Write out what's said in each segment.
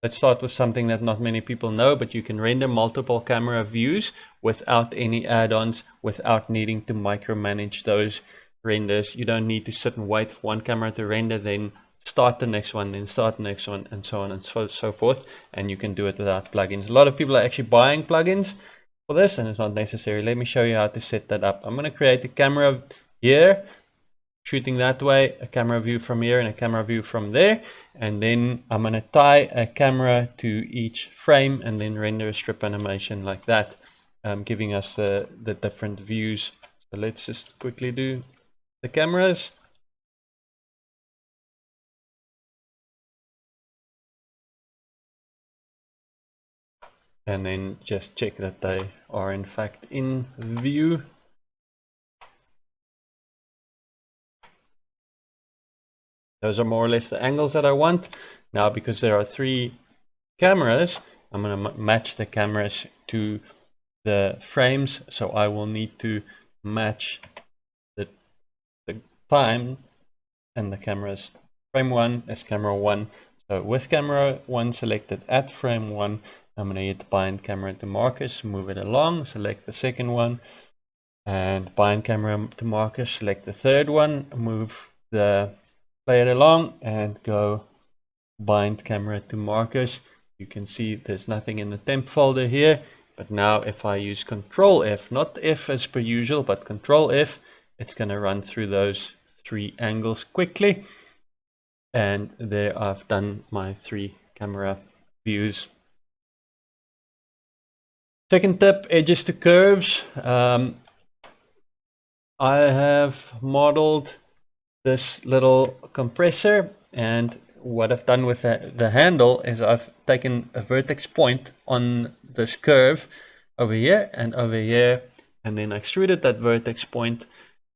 Let's start with something that not many people know, but you can render multiple camera views without any add-ons, without needing to micromanage those renders. You don't need to sit and wait for one camera to render, then start the next one, then start the next one, and so on and so forth. And you can do it without plugins. A lot of people are actually buying plugins for this, and it's not necessary. Let me show you how to set that up. I'm going to create a camera here, shooting that way, a camera view from here and a camera view from there, and then I'm going to tie a camera to each frame and then render a strip animation like that, giving us the different views. So let's just quickly do the cameras. And then just check that they are in fact in view. Those are more or less the angles that I want. Now, because there are 3 cameras, I'm going to match the cameras to the frames. So I will need to match the time and the cameras. Frame 1 is camera 1. So with camera 1 selected at frame 1, I'm going to hit bind camera to markers, move it along, select the second one, and bind camera to markers, select the third one, move the player along, and go bind camera to markers. You can see there's nothing in the temp folder here, but now if I use Control F, not F as per usual, but Control F, it's going to run through those 3 angles quickly. And there I've done my 3 camera views. Second tip, edges to curves. I have modeled this little compressor, and what I've done with the handle is I've taken a vertex point on this curve over here and over here, and then I extruded that vertex point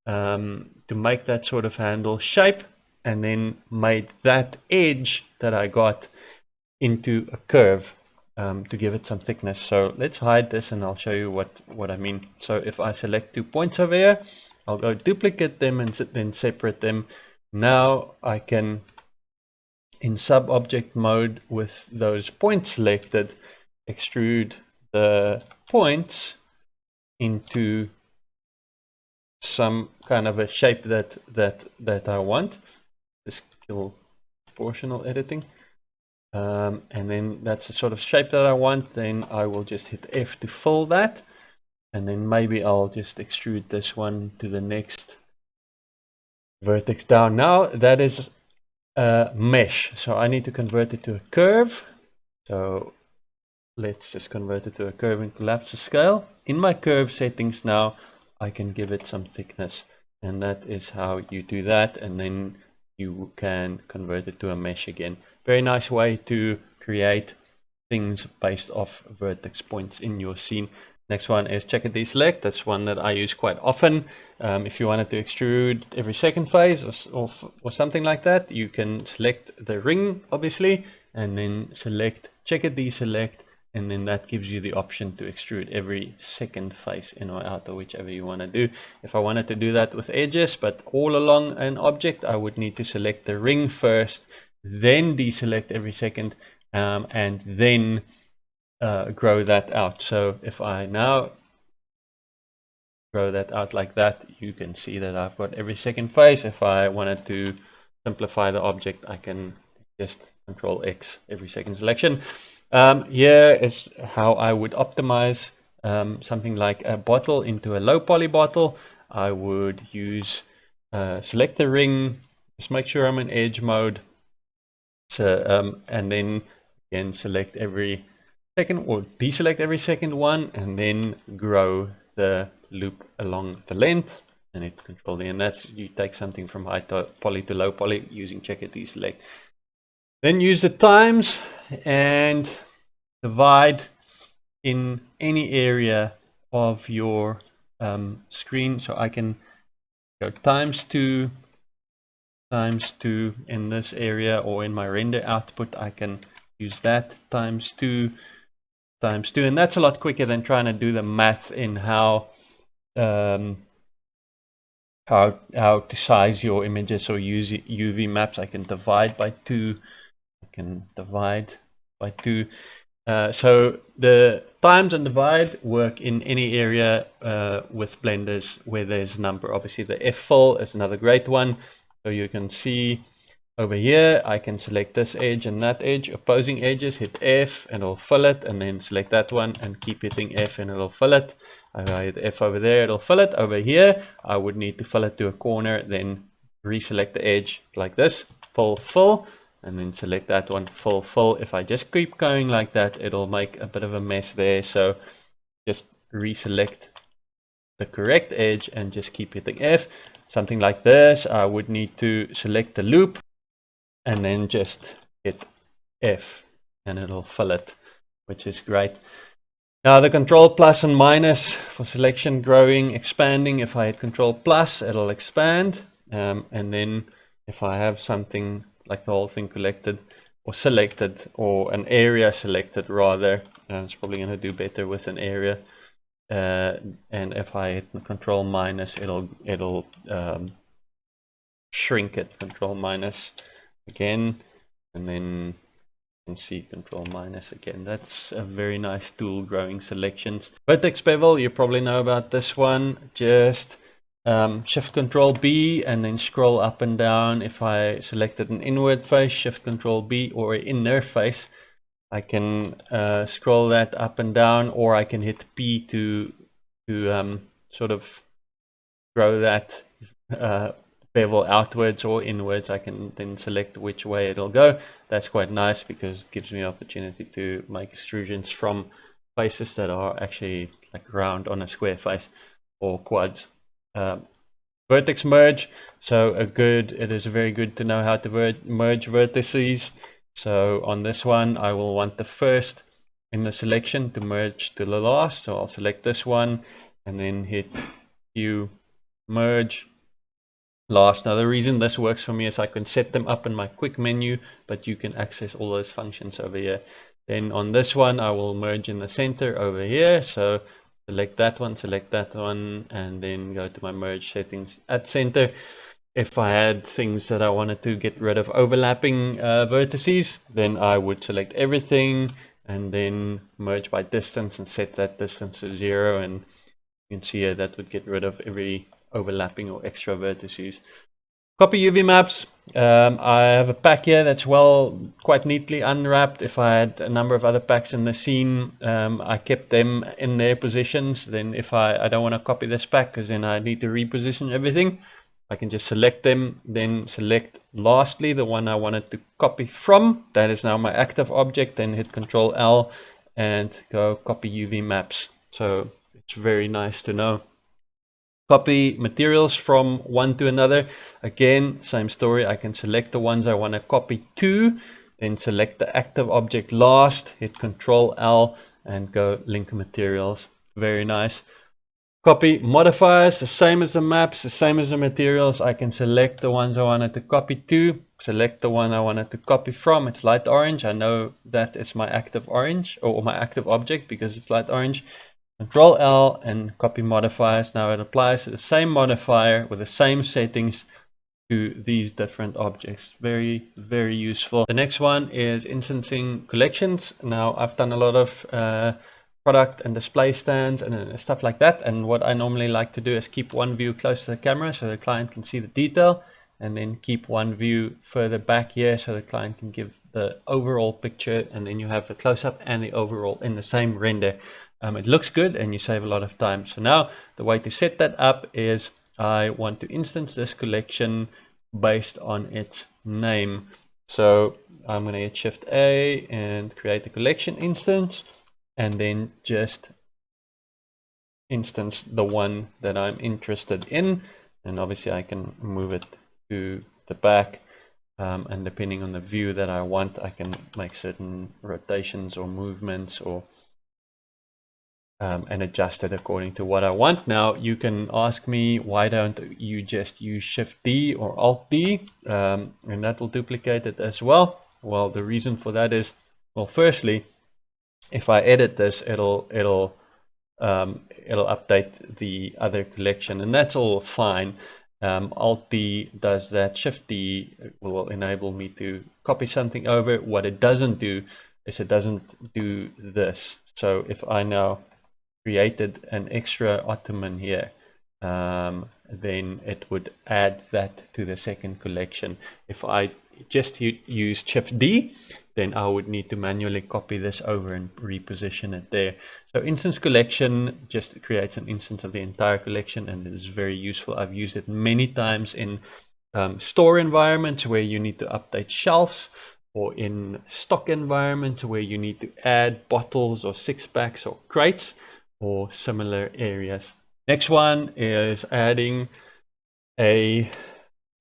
to make that sort of handle shape, and then made that edge that I got into a curve to give it some thickness. So let's hide this and I'll show you what I mean. So if I select 2 points over here, I'll go duplicate them and then separate them. Now I can, in sub-object mode with those points selected, extrude the points into some kind of a shape that I want. Just kill proportional editing. And then that's the sort of shape that I want. Then I will just hit F to fill that. And then maybe I'll just extrude this one to the next vertex down. Now that is a mesh, so I need to convert it to a curve. So let's just convert it to a curve and collapse the scale. In my curve settings now, I can give it some thickness, and that is how you do that. And then you can convert it to a mesh again. Very nice way to create things based off vertex points in your scene. Next one is check and deselect. That's one that I use quite often. If you wanted to extrude every second phase or something like that, you can select the ring, obviously, and then select check and deselect, and then that gives you the option to extrude every second face in or out, or whichever you want to do. If I wanted to do that with edges, but all along an object, I would need to select the ring first, then deselect every second, and then grow that out. So if I now grow that out like that, you can see that I've got every second face. If I wanted to simplify the object, I can just Control X every second selection. Here is how I would optimize something like a bottle into a low poly bottle. I would use select the ring, just make sure I'm in edge mode. So and then again select every second or deselect every second one, and then grow the loop along the length and hit Control D, and that's you take something from high poly to low poly using check and deselect. Then use the times and divide in any area of your screen. So I can go times2 in this area, or in my render output I can use that times2, and that's a lot quicker than trying to do the math in how to size your images or use UV maps. I can divide by 2, I can divide by 2. So the times and divide work in any area with blenders where there's a number. Obviously the F fill is another great one. So you can see over here, I can select this edge and that edge, opposing edges, hit F and it'll fill it, and then select that one and keep hitting F and it'll fill it. I hit F over there, it'll fill it. Over here, I would need to fill it to a corner, then reselect the edge like this, fill, fill, and then select that one, fill, fill. If I just keep going like that, it'll make a bit of a mess there. So just reselect the correct edge and just keep hitting F. Something like this, I would need to select the loop and then just hit F and it'll fill it, which is great. Now the control plus and minus for selection, growing, expanding. If I hit control plus, it'll expand, and then if I have something like the whole thing collected or selected, or an area selected rather, it's probably going to do better with an area, and if I hit control minus, it'll shrink it. Control minus again, and then you can see control minus again. That's a very nice tool, growing selections. Vertex bevel, you probably know about this one. Just shift control B and then scroll up and down. If I selected an inward face, shift control B, or an inner face, I can scroll that up and down, or I can hit P to sort of grow that bevel outwards or inwards. I can then select which way it'll go. That's quite nice because it gives me opportunity to make extrusions from faces that are actually like round on a square face or quads. Vertex merge, so it is very good to know how to merge vertices. So on this one, I will want the first in the selection to merge to the last. So I'll select this one and then hit Q, merge, last. Now the reason this works for me is I can set them up in my quick menu, but you can access all those functions over here. Then on this one, I will merge in the center over here. So select that one, and then go to my merge settings at center. If I had things that I wanted to get rid of overlapping vertices, then I would select everything and then merge by distance and set that distance to 0, and you can see here that would get rid of every overlapping or extra vertices. Copy UV maps. I have a pack here that's quite neatly unwrapped. If I had a number of other packs in the scene, I kept them in their positions. Then if I don't want to copy this pack, because then I need to reposition everything, I can just select them, then select lastly the one I wanted to copy from. That is now my active object. Then hit Control L and go copy UV maps. So it's very nice to know. Copy materials from one to another. Again, same story. I can select the ones I want to copy to, then select the active object last, hit Control L and go link materials. Very nice. Copy modifiers, the same as the maps, the same as the materials. I can select the ones I wanted to copy to, select the one I wanted to copy from. It's light orange. I know that is my active orange, or my active object, because it's light orange. Control L and copy modifiers. Now it applies the same modifier with the same settings to these different objects. Very, very useful. The next one is instancing collections. Now I've done a lot of product and display stands and stuff like that, and what I normally like to do is keep one view close to the camera so the client can see the detail, and then keep one view further back here so the client can give the overall picture, and then you have the close-up and the overall in the same render. It looks good and you save a lot of time. So now the way to set that up is I want to instance this collection based on its name. So I'm going to hit Shift A and create a collection instance, and then just instance the one that I'm interested in, and obviously I can move it to the back, and depending on the view that I want, I can make certain rotations or movements or and adjust it according to what I want. Now you can ask me, why don't you just use Shift D or Alt D, and that will duplicate it as well. Well, the reason for that is, well, firstly, if I edit this, it'll update the other collection, and that's all fine. Alt D does that. Shift D will enable me to copy something over. What it doesn't do is it doesn't do this. So if I now created an extra ottoman here, then it would add that to the second collection. If I just use Shift D, then I would need to manually copy this over and reposition it there. So instance collection just creates an instance of the entire collection, and it is very useful. I've used it many times in store environments where you need to update shelves, or in stock environments where you need to add bottles or six packs or crates or similar areas. Next one is adding a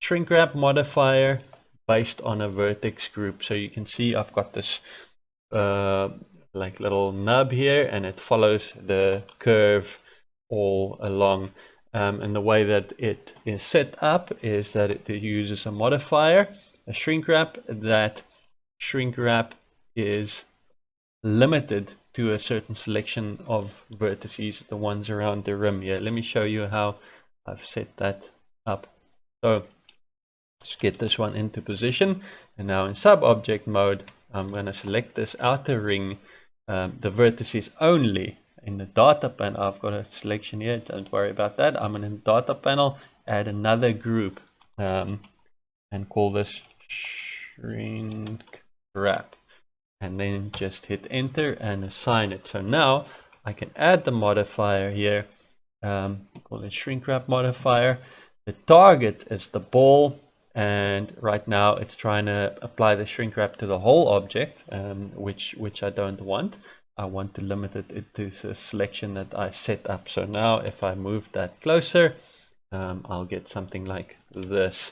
Shrinkwrap modifier based on a vertex group. So you can see I've got this like little nub here, and it follows the curve all along. And the way that it is set up is that it uses a modifier, a Shrinkwrap. That Shrinkwrap is limited to a certain selection of vertices, the ones around the rim here. Let me show you how I've set that up. So let's get this one into position, and now in sub-object mode I'm going to select this outer ring, the vertices only. In the data panel, I've got a selection here, don't worry about that. I'm in the data panel, add another group, and call this Shrinkwrap, and then just hit enter and assign it. So now I can add the modifier here, call it Shrinkwrap modifier. The target is the ball, and right now it's trying to apply the Shrinkwrap to the whole object, which I don't want. I want to limit it to the selection that I set up. So now if I move that closer, I'll get something like this.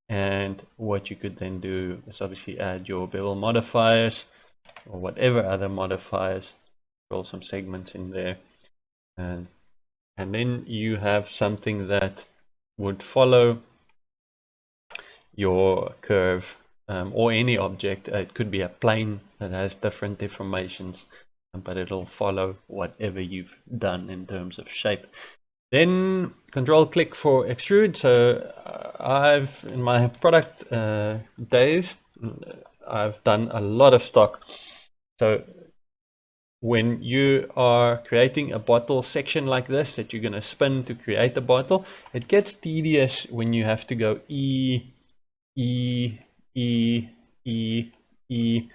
And what you could then do is obviously add your Bevel modifiers or whatever other modifiers, roll some segments in there, and then you have something that would follow your curve, or any object. It could be a plane that has different deformations, but it'll follow whatever you've done in terms of shape. Then Control-click for extrude. So I've, in my product days, I've done a lot of stock. So when you are creating a bottle section like this that you're going to spin to create a bottle, it gets tedious when you have to go E, E, E, E, E.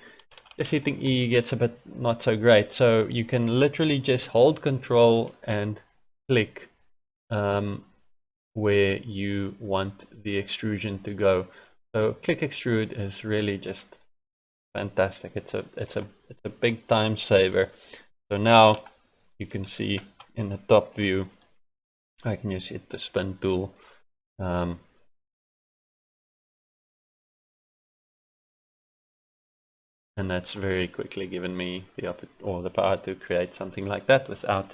Just hitting E gets a bit not so great. So you can literally just hold Control and click where you want the extrusion to go. So click extrude is really just fantastic. It's a big time saver. So now you can see in the top view, I can just hit the spin tool, and that's very quickly given me the power to create something like that without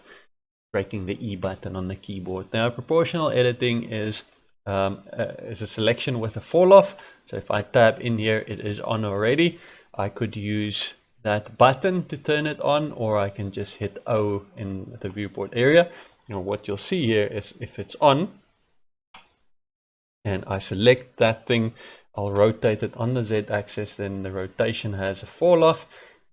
breaking the E button on the keyboard. Now proportional editing is a selection with a fall off. So if I tab in here, it is on already. I could use that button to turn it on, or I can just hit O in the viewport area. Now what you'll see here is if it's on and I select that thing, I'll rotate it on the Z axis, then the rotation has a fall off,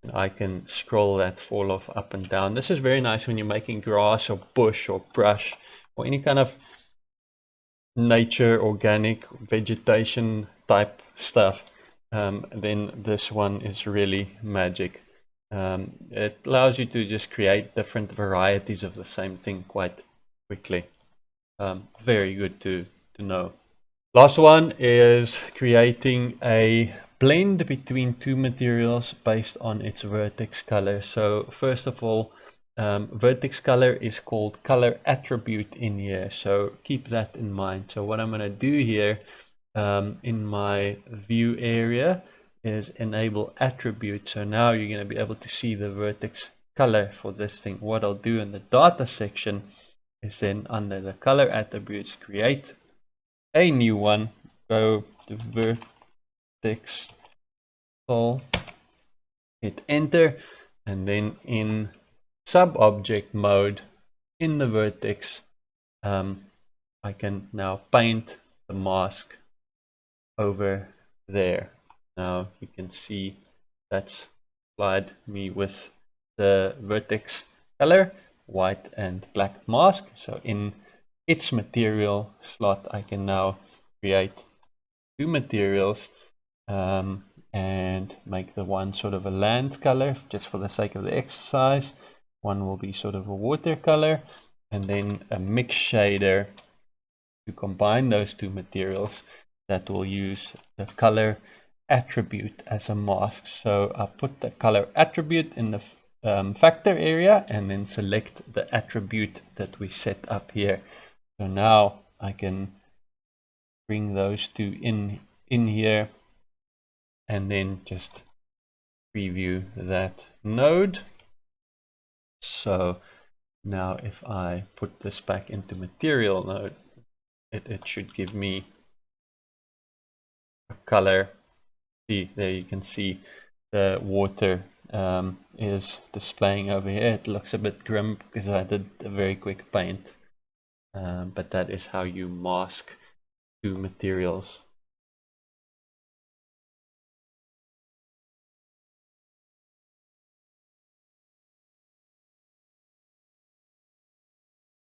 and I can scroll that fall off up and down. This is very nice when you're making grass or bush or brush or any kind of nature, organic, vegetation type stuff. Then this one is really magic. It allows you to just create different varieties of the same thing quite quickly. Very good to know. Last one is creating a blend between two materials based on its vertex color. So first of all, vertex color is called color attribute in here, so keep that in mind. So what I'm going to do here in my view area is enable attribute. So now you're going to be able to see the vertex color for this thing. What I'll do in the data section is then under the color attributes, create a new one, go to vertex all, hit enter, and then in sub-object mode in the vertex, I can now paint the mask over there. Now you can see that's supplied me with the vertex color, white and black mask. So in its material slot, I can now create two materials and make the one sort of a land color just for the sake of the exercise. One will be sort of a watercolor, and then a mix shader to combine those two materials that will use the color attribute as a mask. So I'll put the color attribute in the factor area and then select the attribute that we set up here. So now I can bring those two in here and then just preview that node. So now if I put this back into material node, it should give me a color. See, there you can see the water is displaying over here. It looks a bit grim because I did a very quick paint, but that is how you mask two materials.